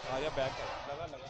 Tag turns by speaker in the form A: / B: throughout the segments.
A: आया बैग लगा लगा।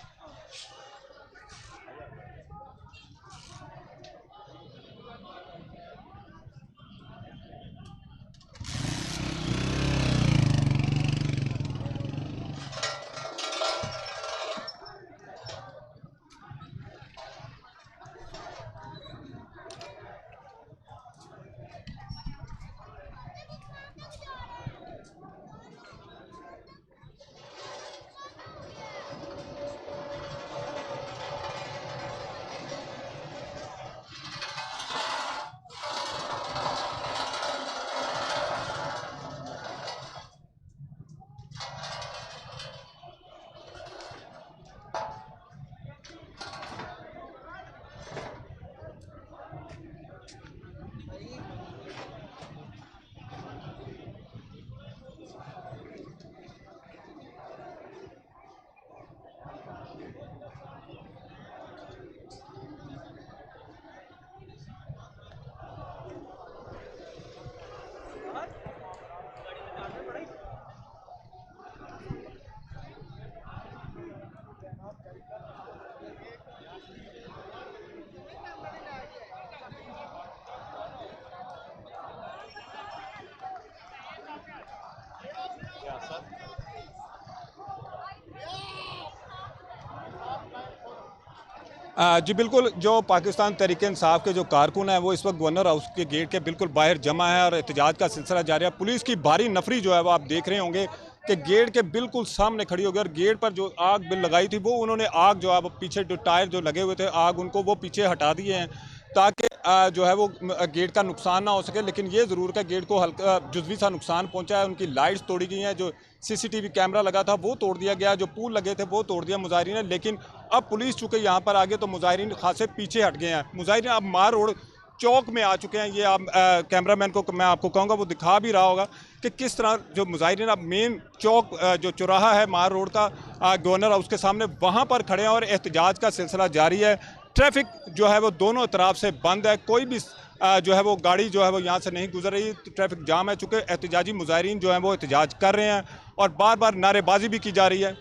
A: जी बिल्कुल, जो पाकिस्तान तहरीक-ए-इंसाफ के जो कारकुन हैं वो इस वक्त गवर्नर हाउस के गेट के बिल्कुल बाहर जमा है और एहतजाज का सिलसिला जारी है। पुलिस की भारी नफरी जो है वो आप देख रहे होंगे कि गेट के बिल्कुल सामने खड़ी हो गई और गेट पर जो आग बिल लगाई थी वो उन्होंने आग जो है वो पीछे जो टायर जो लगे हुए थे आग उनको वो पीछे हटा दिए हैं ताकि जो है वो गेट का नुकसान ना हो सके। लेकिन ये ज़रूर है गेट को हल्का जुज़वी सा नुकसान पहुंचा है। उनकी लाइट्स तोड़ी गई हैं, जो सीसीटीवी कैमरा लगा था वो तोड़ दिया गया, जो पुल लगे थे वो तोड़ दिया मुजाहिरीन ने। लेकिन अब पुलिस चूँकि यहाँ पर आ गए तो मुजाहिरीन खासे पीछे हट गए हैं। मुजाहिरीन अब मार रोड चौक में आ चुके हैं। ये आप कैमरामैन को मैं आपको कहूँगा वो दिखा भी रहा होगा कि किस तरह जो मुजाहिरीन अब मेन चौक जो चौराहा है मार रोड का गवर्नर हाउस के सामने वहाँ पर खड़े हैं और एहतजाज का सिलसिला जारी है। ट्रैफिक जो है वो दोनों तरफ से बंद है, कोई भी जो है वो गाड़ी जो है वो यहाँ से नहीं गुजर रही। ट्रैफिक जाम है चूँकि एहतजाजी मुजाहिरीन जो है वो एहतजाज कर रहे हैं और बार बार नारेबाजी भी की जा रही है।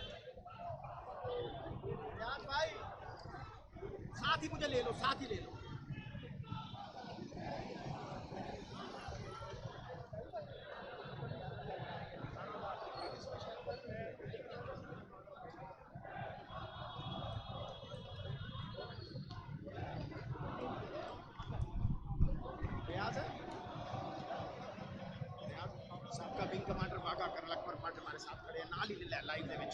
B: साथ ही मुझे ले लो, साथ ही ले लो। सबका विंग कमांडर भागा कर लखपर पाट हमारे साथ खड़े हैं नाल ही लाइव दे विच।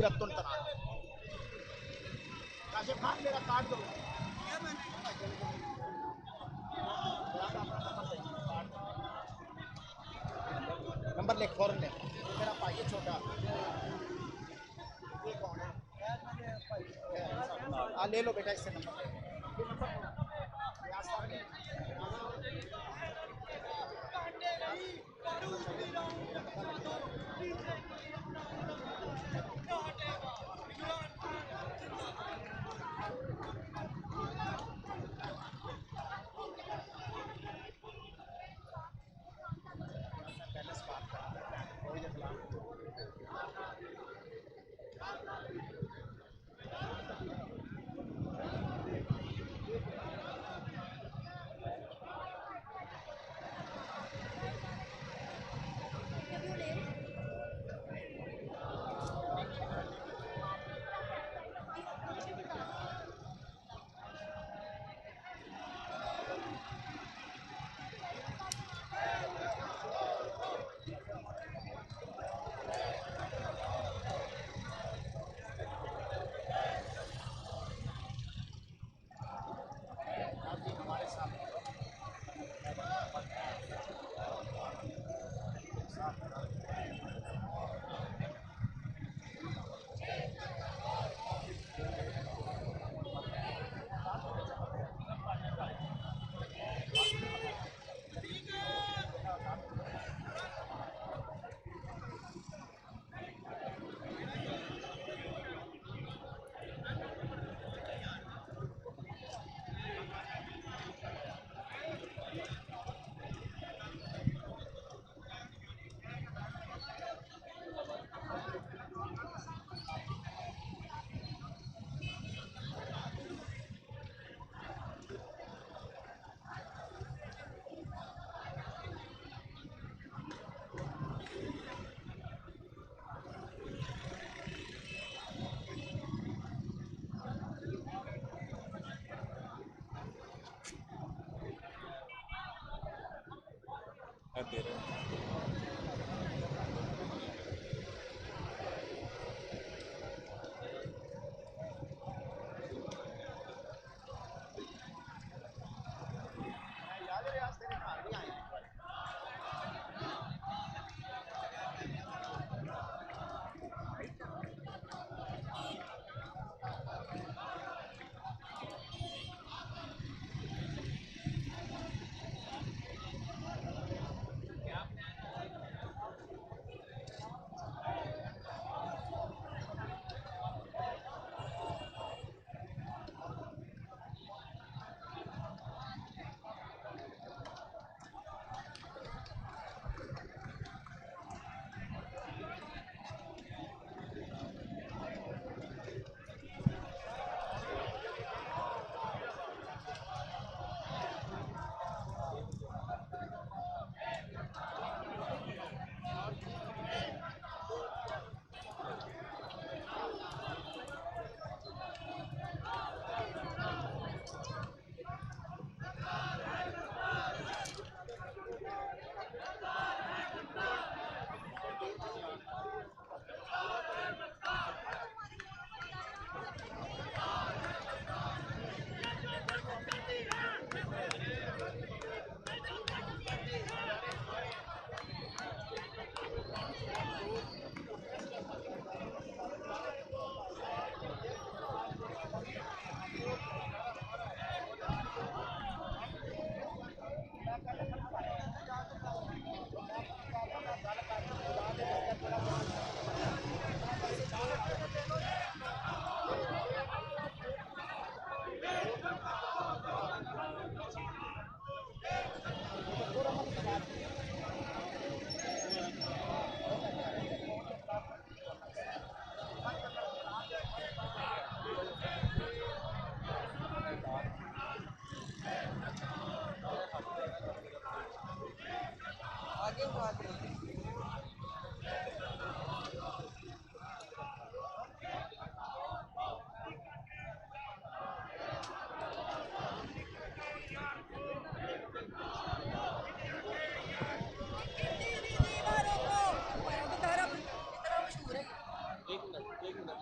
B: रत्तुन तना काशिफ खान मेरा कार्ड दो नंबर लिख फौरन ले ये मेरा भाई है छोटा ये कौन है आ ले लो बेटा इससे नंबर ये नंबर याद साहब ने पहले से बात कर कोई जगह हमारे साथ
A: दे रहे हैं।
B: याद है आज तेरे घर भी आए हैं एक बार
C: एक मिनट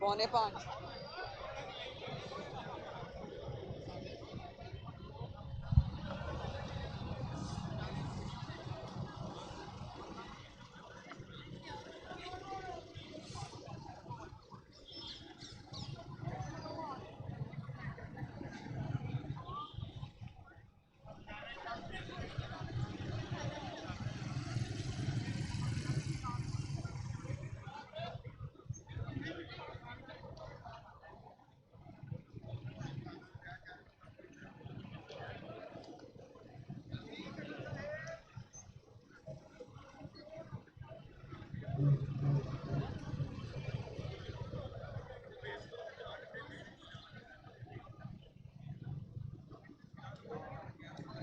C: पौने 5